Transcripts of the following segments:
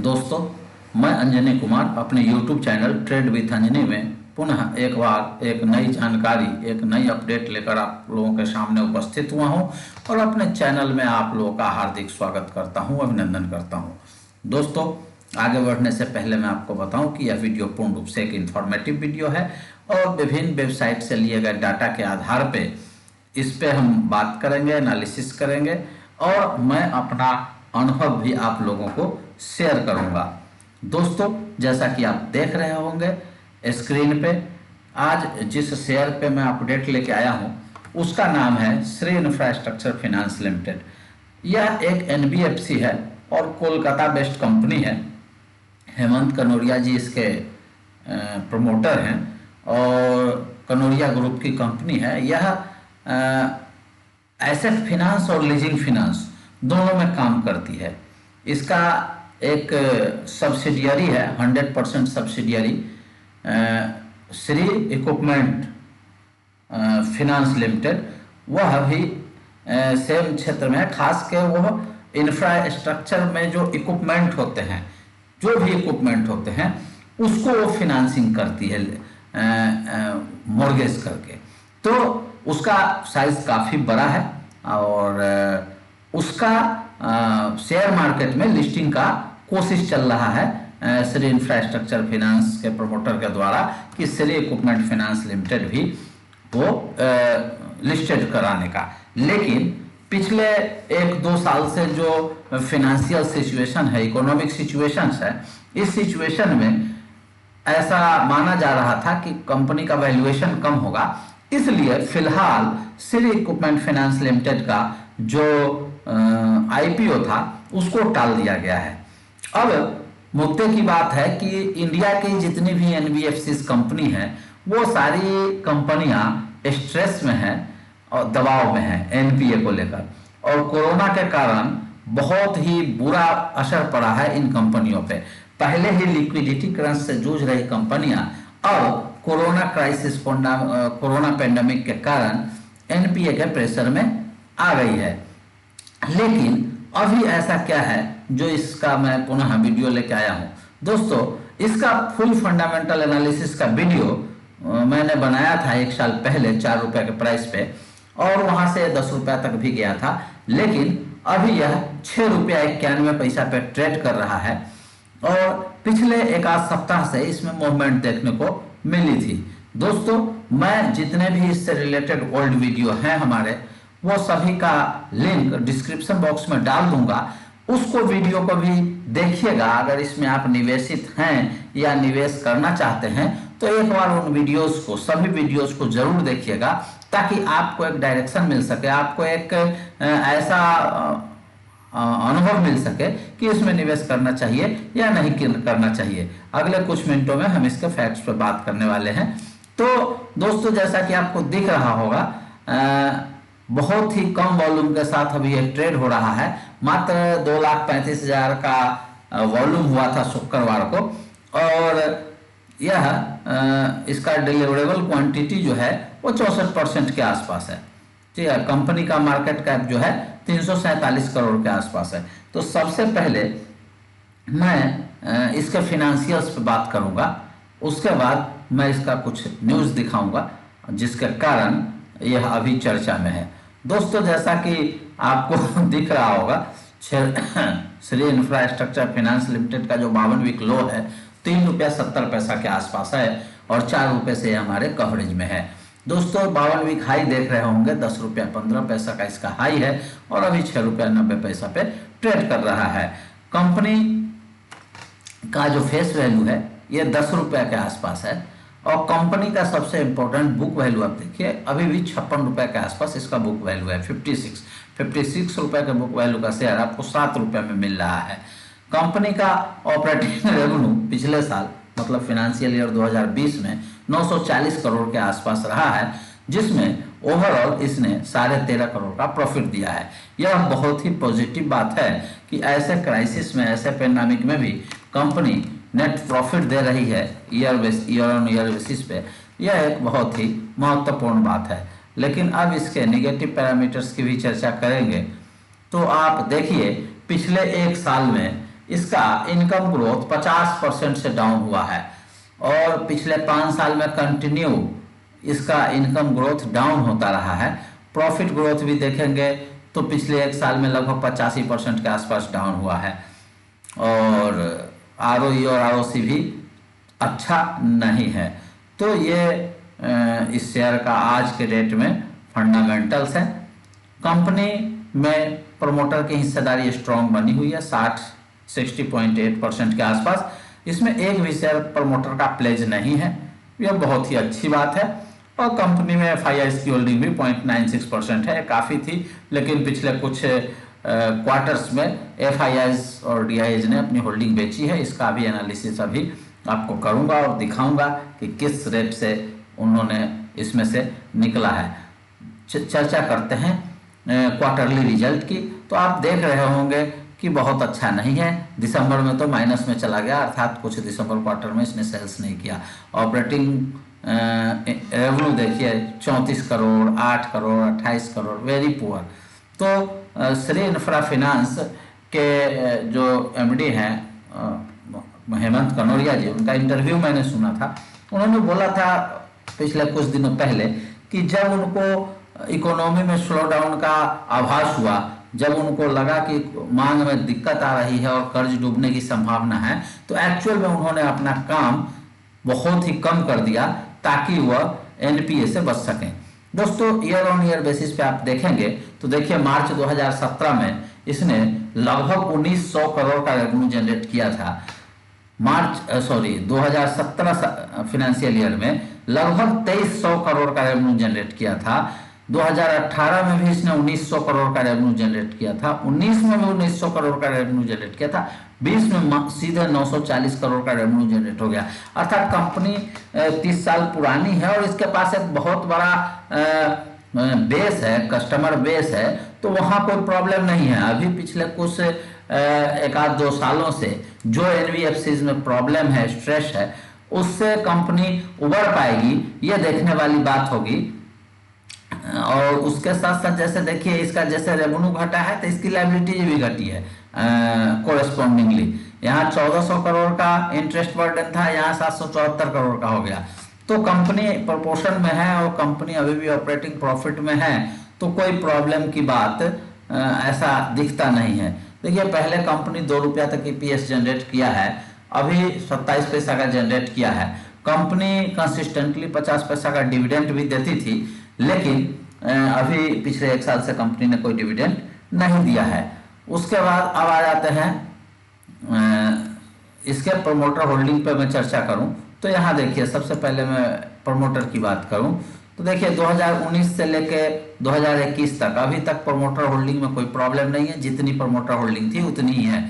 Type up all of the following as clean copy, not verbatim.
दोस्तों, मैं अंजनी कुमार अपने YouTube channel trade with Anjani में पुनः एक बार एक नई जानकारी, एक नई अपडेट लेकर आप लोगों के सामने उपस्थित हुआ हूं और अपने चैनल में आप लोगों का हार्दिक स्वागत करता हूं, अभिनंदन करता हूं। दोस्तों, आगे बढ़ने से पहले मैं आपको बताऊं कि यह वीडियो पूर्ण रूप से एक इन्फॉर्मेटिव वीडियो है और विभिन्न वेबसाइट से लिए गए डाटा के आधार पर इस पे हम बात करेंगे, एनालिसिस करेंगे और मैं अपना अनुभव भी आप लोगों को शेयर करूंगा। दोस्तों, जैसा कि आप देख रहे होंगे स्क्रीन पे, आज जिस शेयर पे मैं अपडेट लेके आया हूं उसका नाम है श्री इंफ्रास्ट्रक्चर फाइनेंस लिमिटेड। यह एक एनबीएफसी है और कोलकाता बेस्ड कंपनी है। हेमंत कनौरिया जी इसके प्रमोटर हैं और कनौरिया ग्रुप की कंपनी है। यह एसेट फिनांस और लीजिंग फिनांस दोनों में काम करती है। इसका एक सब्सिडियरी है, 100% subsidiary Shri equipment finance limited. वह भी सेम क्षेत्र में है, खास के वह इंफ्रास्ट्रक्चर में जो इक्विपमेंट होते हैं, जो भी इक्विपमेंट होते हैं उसको वो फिनांसिंग करती है मॉर्गेज करके। तो उसका साइज काफ़ी बड़ा है और उसका शेयर मार्केट में लिस्टिंग का कोशिश चल रहा है श्री इंफ्रास्ट्रक्चर फाइनेंस के प्रमोटर के द्वारा कि श्री इक्विपमेंट फाइनेंस लिमिटेड भी वो लिस्टेड कराने का। लेकिन पिछले 1-2 साल से जो फिनेंशियल सिचुएशन है, इकोनॉमिक सिचुएशन है, इस सिचुएशन में ऐसा माना जा रहा था कि कंपनी का वैल्यूएशन कम होगा, इसलिए फिलहाल श्री इक्विपमेंट फाइनेंस लिमिटेड का जो आईपीओ था उसको टाल दिया गया है। अब मुद्दे की बात है कि इंडिया की जितनी भी एनबीएफसी कंपनी है वो सारी कंपनियां स्ट्रेस में हैं और दबाव में हैं एनपीए को लेकर, और कोरोना के कारण बहुत ही बुरा असर पड़ा है इन कंपनियों पे। पहले ही लिक्विडिटी क्रंच से जूझ रही कंपनियां अब कोरोना क्राइसिस, कोरोना पेंडेमिक के कारण एनपीए के प्रेशर में आ गई है। लेकिन अभी ऐसा क्या है जो इसका मैं पुनः वीडियो लेके आया हूं। दोस्तों, इसका फुल फंडामेंटल एनालिसिस का वीडियो मैंने बनाया था 1 साल पहले 4 रुपए के प्राइस पे, और वहां से 10 रुपया तक भी गया था। लेकिन अभी यह 6 रुपया 91 पैसा पे ट्रेड कर रहा है और पिछले 1-8 सप्ताह से इसमें मूवमेंट देखने को मिली थी। दोस्तों, मैं जितने भी इससे रिलेटेड ओल्ड वीडियो हैं हमारे, वो सभी का लिंक डिस्क्रिप्शन बॉक्स में डाल दूंगा। उसको वीडियो को भी देखिएगा। अगर इसमें आप निवेशित हैं या निवेश करना चाहते हैं तो एक बार उन वीडियोस को, सभी वीडियोस को जरूर देखिएगा ताकि आपको एक डायरेक्शन मिल सके, आपको एक ऐसा अनुभव मिल सके कि इसमें निवेश करना चाहिए या नहीं करना चाहिए। अगले कुछ मिनटों में हम इसके फैक्ट्स पर बात करने वाले हैं। तो दोस्तों, जैसा कि आपको दिख रहा होगा, बहुत ही कम वॉल्यूम के साथ अभी ये ट्रेड हो रहा है। मात्र 2,35,000 का वॉल्यूम हुआ था शुक्रवार को, और यह इसका डिलीवरेबल क्वांटिटी जो है वो 64% के आसपास है। ठीक है, कंपनी का मार्केट कैप जो है 347 करोड़ के आसपास है। तो सबसे पहले मैं इसके फिनेंशियल्स पे बात करूंगा, उसके बाद मैं इसका कुछ न्यूज़ दिखाऊंगा जिसके कारण यह अभी चर्चा में है। दोस्तों, जैसा कि आपको दिख रहा होगा, श्री इंफ्रास्ट्रक्चर फाइनेंस लिमिटेड का जो 52 वीक लो है 3 रुपया 70 पैसा के आसपास है और 4 रुपये से हमारे कवरेज में है। दोस्तों, 52 वीक हाई देख रहे होंगे, 10 रुपया 15 पैसा का इसका हाई है और अभी 6 रुपया 90 पैसा पे ट्रेड कर रहा है। कंपनी का जो फेस वैल्यू है ये 10 रुपया के आसपास है और कंपनी का सबसे इंपॉर्टेंट बुक वैल्यू आप देखिए, अभी भी 56 रुपए के आसपास इसका बुक वैल्यू है। 56 रुपए के बुक वैल्यू का शेयर आपको 7 रुपए में मिल रहा है। कंपनी का ऑपरेटिंग रेवेन्यू पिछले साल, मतलब फाइनेंशियल ईयर 2020 में 940 करोड़ के आसपास रहा है, जिसमें ओवरऑल इसने 13.5 करोड़ का प्रॉफिट दिया है। यह बहुत ही पॉजिटिव बात है कि ऐसे क्राइसिस में, ऐसे पेंडेमिक में भी कंपनी नेट प्रॉफिट दे रही है ईयर ऑन ईयर बेसिस पे। यह एक बहुत ही महत्वपूर्ण बात है। लेकिन अब इसके नेगेटिव पैरामीटर्स की भी चर्चा करेंगे। तो आप देखिए, पिछले 1 साल में इसका इनकम ग्रोथ 50% से डाउन हुआ है और पिछले 5 साल में कंटिन्यू इसका इनकम ग्रोथ डाउन होता रहा है। प्रॉफिट ग्रोथ भी देखेंगे तो पिछले 1 साल में लगभग 85% के आसपास डाउन हुआ है और आरओई और आरओसी भी अच्छा नहीं है। तो ये इस शेयर का आज के डेट में फंडामेंटल्स है। कंपनी में प्रमोटर की हिस्सेदारी स्ट्रॉन्ग बनी हुई है 60.8% के आसपास। इसमें एक भी शेयर प्रमोटर का प्लेज नहीं है, यह बहुत ही अच्छी बात है। और कंपनी में FIIs की होल्डिंग भी 0.96% है, काफ़ी थी, लेकिन पिछले कुछ क्वार्टर्स में FIIs और DIIs ने अपनी होल्डिंग बेची है। इसका भी एनालिसिस अभी आपको करूंगा और दिखाऊंगा कि किस रेट से उन्होंने इसमें से निकला है। चर्चा करते हैं क्वार्टरली रिजल्ट की। तो आप देख रहे होंगे कि बहुत अच्छा नहीं है। दिसंबर में तो माइनस में चला गया, अर्थात कुछ दिसंबर क्वार्टर में इसने सेल्स नहीं किया। ऑपरेटिंग रेवेन्यू देखिए 34 करोड़, 8 करोड़, 28 करोड़, वेरी पुअर। तो श्री इंफ्रा फाइनेंस के जो MD हैं हेमंत कनौरिया जी, उनका इंटरव्यू मैंने सुना था। उन्होंने बोला था पिछले कुछ दिनों पहले कि जब उनको इकोनॉमी में स्लो डाउन का आभास हुआ, जब उनको लगा कि मांग में दिक्कत आ रही है और कर्ज डूबने की संभावना है, तो एक्चुअल में उन्होंने अपना काम बहुत ही कम कर दिया ताकि वह NPA से बच सकें। दोस्तों ईयर ऑन ईयर बेसिस पे आप देखेंगे तो देखिए मार्च 2017 में इसने लगभग 1900 करोड़ का रेवेन्यू जनरेट किया था। 2017 फाइनेंशियल ईयर में लगभग 2300 करोड़ का रेवेन्यू जनरेट किया था। 2018 में भी इसने 1900 करोड़ का रेवेन्यू जनरेट किया था। 19 में भी 1900 करोड़ का रेवेन्यू जनरेट किया था। 20 में सीधे 940 करोड़ का रेवेन्यू जनरेट हो गया। अर्थात कंपनी 30 साल पुरानी है और इसके पास एक बहुत बड़ा बेस है, कस्टमर बेस है, तो वहाँ कोई प्रॉब्लम नहीं है। अभी पिछले कुछ 1-2 सालों से जो NBFCs में प्रॉब्लम है, स्ट्रेस है, उससे कंपनी उबर पाएगी, ये देखने वाली बात होगी। और उसके साथ साथ जैसे देखिए इसका जैसे रेवेन्यू घटा है तो इसकी लायबिलिटी भी घटी है कोरेस्पॉन्डिंगली। यहाँ 1400 करोड़ का इंटरेस्ट बर्डन था, यहाँ 774 करोड़ का हो गया। तो कंपनी प्रोपोर्शन में है और कंपनी अभी भी ऑपरेटिंग प्रॉफिट में है, तो कोई प्रॉब्लम की बात ऐसा दिखता नहीं है। देखिए पहले कंपनी 2 रुपया तक EPS जनरेट किया है, अभी 27 पैसा का जनरेट किया है। कंपनी कंसिस्टेंटली 50 पैसा का डिविडेंड भी देती थी, लेकिन अभी पिछले 1 साल से कंपनी ने कोई डिविडेंड नहीं दिया है। उसके बाद अब आ जाते हैं इसके प्रमोटर होल्डिंग पे मैं चर्चा करूं तो यहाँ देखिए सबसे पहले मैं प्रमोटर की बात करूं तो देखिए 2019 से लेके 2021 तक अभी तक प्रमोटर होल्डिंग में कोई प्रॉब्लम नहीं है। जितनी प्रमोटर होल्डिंग थी उतनी ही है,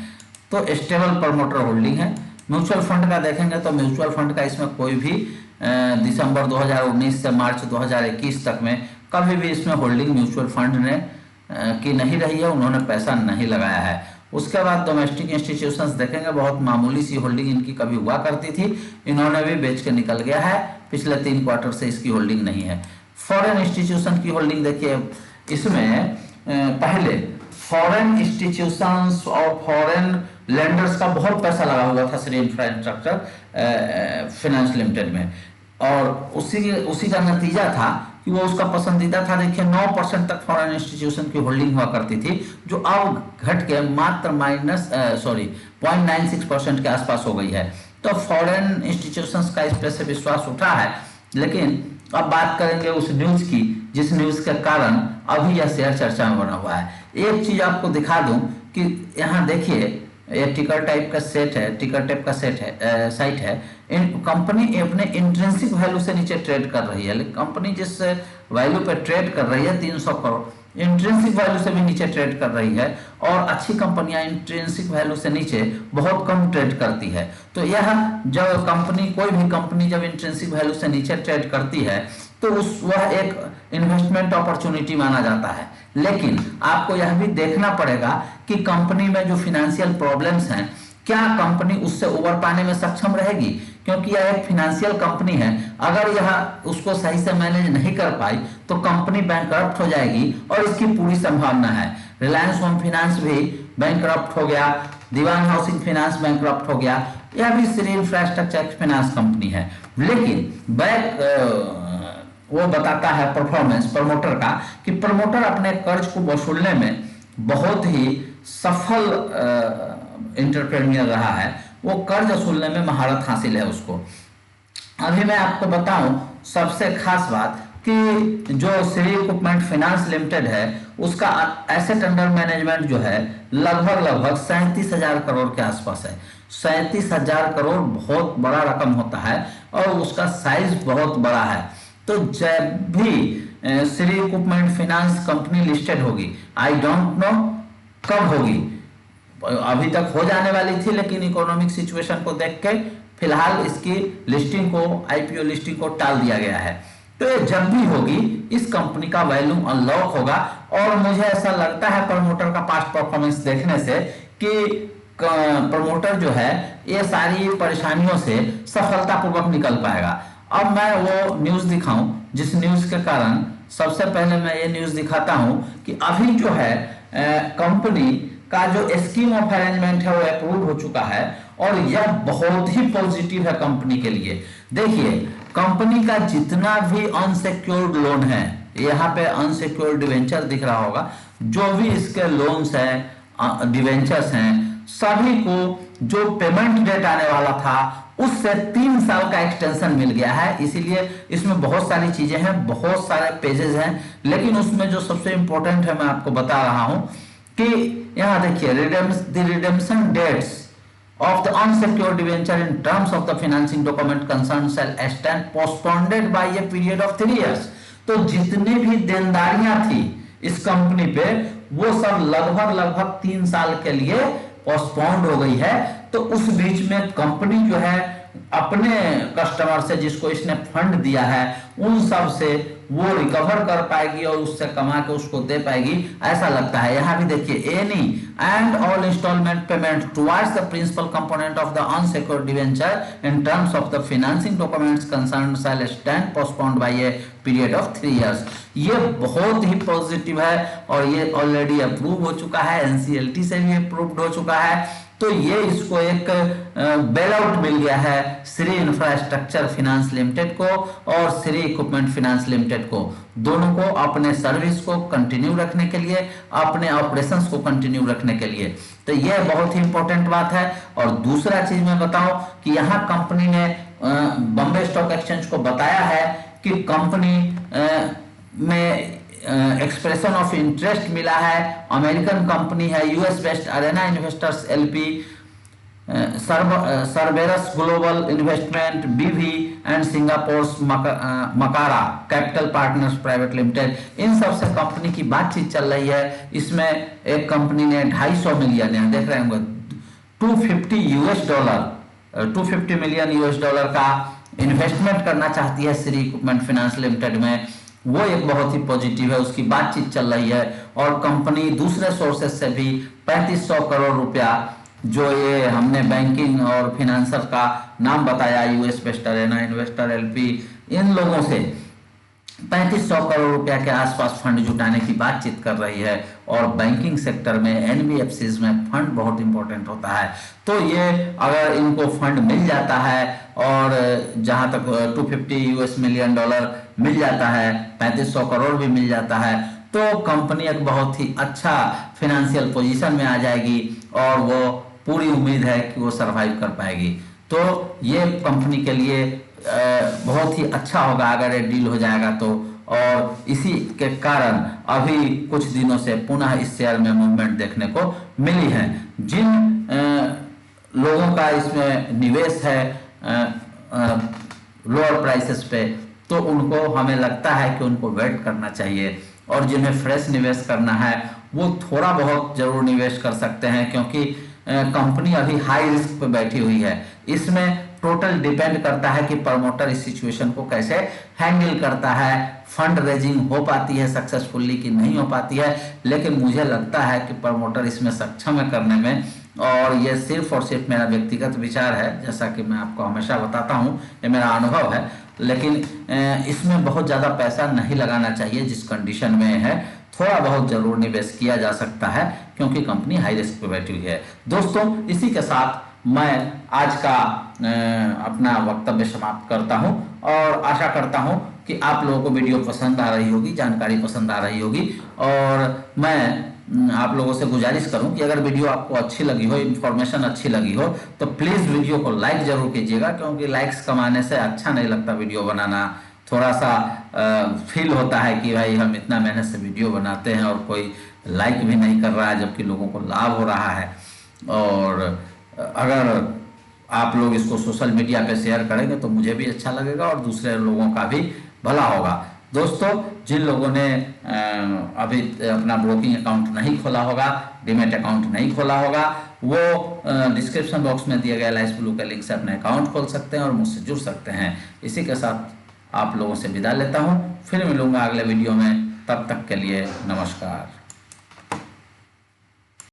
तो स्टेबल प्रमोटर होल्डिंग है। म्यूचुअल फंड का देखेंगे तो म्यूचुअल फंड का इसमें कोई भी दिसंबर 2019 से मार्च 2021 तक में कभी भी इसमें होल्डिंग म्यूचुअल फंड ने की नहीं रही है, उन्होंने पैसा नहीं लगाया है। उसके बाद डोमेस्टिक इंस्टीट्यूशंस देखेंगे, बहुत मामूली सी होल्डिंग इनकी कभी हुआ करती थी, इन्होंने भी बेच के निकल गया है। पिछले 3 क्वार्टर से इसकी होल्डिंग नहीं है। फॉरेन इंस्टीट्यूशन की होल्डिंग देखिए, इसमें पहले फॉरेन इंस्टीट्यूशंस और फॉरेन लेंडर्स का बहुत पैसा लगा हुआ था श्री इंफ्रास्ट्रक्चर फाइनेंस लिमिटेड में, और उसी का नतीजा था कि वो उसका पसंदीदा था। देखिए 9% तक फॉरेन इंस्टीट्यूशन की होल्डिंग हुआ करती थी, जो अब घट के मात्र 0.96% के आसपास हो गई है। तो फॉरेन इंस्टीट्यूशंस का इस पर से विश्वास उठा है। लेकिन अब बात करेंगे उस न्यूज की जिस न्यूज के कारण अभी यह शेयर चर्चा में बना हुआ है। एक चीज आपको दिखा दूं कि यहाँ देखिए ये टिकर टाइप का सेट है, टिकर टाइप का सेट है, साइट है। कंपनी अपने इंट्रिंसिक वैल्यू से नीचे ट्रेड कर रही है, लेकिन कंपनी जिस वैल्यू पे ट्रेड कर रही है 300 करोड़, इंट्रिंसिक वैल्यू से भी नीचे ट्रेड कर रही है। और अच्छी कंपनियां इंट्रिंसिक वैल्यू से नीचे बहुत कम ट्रेड करती है। तो यह जब कंपनी, कोई भी कंपनी जब इंट्रिंसिक वैल्यू से नीचे ट्रेड करती है तो वह एक इन्वेस्टमेंट अपॉर्चुनिटी माना जाता है। लेकिन आपको यह भी देखना पड़ेगा कि कंपनी में जो फाइनेंशियल प्रॉब्लम्स हैं, क्या कंपनी उससे उबर पाने में सक्षम रहेगी, क्योंकि यह एक फाइनेंशियल कंपनी है। अगर यह उसको सही से मैनेज नहीं कर पाई तो कंपनी बैंकरप्ट हो जाएगी और इसकी पूरी संभावना है। रिलायंस होम फाइनेंस भी बैंकरप्ट हो गया, दीवान हाउसिंग फाइनेंस बैंकक्रप्ट हो गया, यह भी श्री इंफ्रास्ट्रक्चर फाइनेंस कंपनी है। लेकिन बैक वो बताता है परफॉर्मेंस प्रमोटर का कि प्रमोटर अपने कर्ज को वसूलने में बहुत ही सफल एंटरप्रेन्योर रहा है, वो कर्ज वसूलने में महारत हासिल है उसको। अभी मैं आपको बताऊं सबसे खास बात कि जो श्री इक्विपमेंट फाइनेंस लिमिटेड है उसका एसेट अंडर मैनेजमेंट जो है लगभग 37,000 करोड़ के आसपास है। 37,000 करोड़ बहुत बड़ा रकम होता है और उसका साइज बहुत बड़ा है। तो जब भी Shri equipment finance company listed होगी, आई डोंट नो कब होगी, अभी तक हो जाने वाली थी लेकिन इकोनॉमिक सिचुएशन को देख के फिलहाल इसकी लिस्टिंग को, आईपीओ लिस्टिंग को टाल दिया गया है। तो ये जब भी होगी इस कंपनी का वैल्यू अनलॉक होगा और मुझे ऐसा लगता है प्रमोटर का पास्ट परफॉर्मेंस देखने से कि प्रमोटर जो है ये सारी परेशानियों से सफलतापूर्वक निकल पाएगा। अब मैं वो न्यूज दिखाऊं जिस न्यूज के कारण, सबसे पहले मैं ये न्यूज दिखाता हूं कि अभी जो है कंपनी का जो स्कीम ऑफ अरेंजमेंट है वो अप्रूव हो चुका है और यह बहुत ही पॉजिटिव है कंपनी के लिए। देखिए कंपनी का जितना भी अनसिक्योर्ड लोन है, यहाँ पे अनसिक्योर्ड डिवेंचर दिख रहा होगा, जो भी इसके लोन्स हैं, डिवेंचर्स हैं, सभी को जो पेमेंट डेट आने वाला था उससे 3 साल का एक्सटेंशन मिल गया है। इसीलिए इसमें बहुत सारी चीजें हैं, बहुत सारे पेजेस हैं, लेकिन उसमें जो सबसे इंपॉर्टेंट है मैं आपको बता रहा हूं कि यहाँ देखिए redemption dates of the unsecured debenture in terms of the financing document concerned shall stand postponed by a period of 3 years। तो जितनी भी देनदारियां थी इस कंपनी पे वो सब लगभग 3 साल के लिए पोस्टपोन्ड हो गई है। तो उस बीच में कंपनी जो है अपने कस्टमर से, जिसको इसने फंड दिया है, उन सब से वो रिकवर कर पाएगी और उससे कमा के उसको दे पाएगी, ऐसा लगता है। यहाँ भी देखिए any and all installment payment towards the principal component of the unsecured debenture in terms of the financing documents concerned shall stand postponed by a period of 3 years. ये बहुत ही पॉजिटिव है और ये ऑलरेडी अप्रूव हो चुका है, NCLT से भी अप्रूव्ड हो चुका है। तो ये इसको एक बेल आउट मिल गया है श्री इंफ्रास्ट्रक्चर फाइनेंस लिमिटेड को और श्री इक्विपमेंट फाइनेंस लिमिटेड को, दोनों को अपने सर्विस को कंटिन्यू रखने के लिए, अपने ऑपरेशंस को कंटिन्यू रखने के लिए। तो ये बहुत ही इंपॉर्टेंट बात है। और दूसरा चीज मैं बताऊं कि यहाँ कंपनी ने बॉम्बे स्टॉक एक्सचेंज को बताया है कि कंपनी में एक्सप्रेशन ऑफ इंटरेस्ट मिला है। अमेरिकन कंपनी है, US based Arena investors LP, Cerberus global investment BV and Singapore Makara capital partners private limited, इन सब से कंपनी की बातचीत चल रही है। इसमें एक कंपनी ने 250 मिलियन, यहाँ देख रहे होंगे $250 मिलियन यूएस डॉलर का इन्वेस्टमेंट करना चाहती है श्री इक्विपमेंट फाइनेंस लिमिटेड में। वो एक बहुत ही पॉजिटिव है, उसकी बातचीत चल रही है। और कंपनी दूसरे सोर्सेस से भी 3500 करोड़ रुपया, जो ये हमने बैंकिंग और फिनेंसर का नाम बताया, US based Arena investor LP, इन लोगों से 3500 करोड़ रुपया के आसपास फंड जुटाने की बातचीत कर रही है। और बैंकिंग सेक्टर में एनबीएफसीज में फंड बहुत इंपॉर्टेंट होता है। तो ये अगर इनको फंड मिल जाता है और जहां तक $250 मिलियन मिल जाता है, 3500 करोड़ भी मिल जाता है, तो कंपनी एक बहुत ही अच्छा फाइनेंशियल पोजीशन में आ जाएगी और वो पूरी उम्मीद है कि वो सरवाइव कर पाएगी। तो ये कंपनी के लिए बहुत ही अच्छा होगा अगर ये डील हो जाएगा तो। और इसी के कारण अभी कुछ दिनों से पुनः इस शेयर में मूवमेंट देखने को मिली है। जिन लोगों का इसमें निवेश है लोअर प्राइसेस पे, तो उनको हमें लगता है कि उनको वेट करना चाहिए। और जिन्हें फ्रेश निवेश करना है वो थोड़ा बहुत जरूर निवेश कर सकते हैं, क्योंकि कंपनी अभी हाई रिस्क पे बैठी हुई है। इसमें टोटल डिपेंड करता है कि प्रमोटर इस सिचुएशन को कैसे हैंडल करता है, फंड रेजिंग हो पाती है सक्सेसफुली कि नहीं हो पाती है। लेकिन मुझे लगता है कि प्रमोटर इसमें सक्षम है करने में, और ये सिर्फ और सिर्फ मेरा व्यक्तिगत विचार है, जैसा कि मैं आपको हमेशा बताता हूँ, ये मेरा अनुभव है। लेकिन इसमें बहुत ज़्यादा पैसा नहीं लगाना चाहिए जिस कंडीशन में है। थोड़ा बहुत जरूर निवेश किया जा सकता है, क्योंकि कंपनी हाई रिस्क पे बैठी हुई है। दोस्तों, इसी के साथ मैं आज का अपना वक्तव्य समाप्त करता हूं और आशा करता हूं कि आप लोगों को वीडियो पसंद आ रही होगी, जानकारी पसंद आ रही होगी। और मैं आप लोगों से गुजारिश करूं कि अगर वीडियो आपको अच्छी लगी हो, इन्फॉर्मेशन अच्छी लगी हो, तो प्लीज़ वीडियो को लाइक जरूर कीजिएगा, क्योंकि लाइक्स कमाने से अच्छा नहीं लगता वीडियो बनाना। थोड़ा सा फील होता है कि भाई हम इतना मेहनत से वीडियो बनाते हैं और कोई लाइक भी नहीं कर रहा है, जबकि लोगों को लाभ हो रहा है। और अगर आप लोग इसको सोशल मीडिया पे शेयर करेंगे तो मुझे भी अच्छा लगेगा और दूसरे लोगों का भी भला होगा। दोस्तों, जिन लोगों ने अभी अपना ब्रोकिंग अकाउंट नहीं खोला होगा, डीमैट अकाउंट नहीं खोला होगा, वो डिस्क्रिप्शन बॉक्स में दिए गए एलायंस ब्लू के लिंक से अपने अकाउंट खोल सकते हैं और मुझसे जुड़ सकते हैं। इसी के साथ आप लोगों से विदा लेता हूं, फिर मिलूंगा अगले वीडियो में। तब तक के लिए नमस्कार।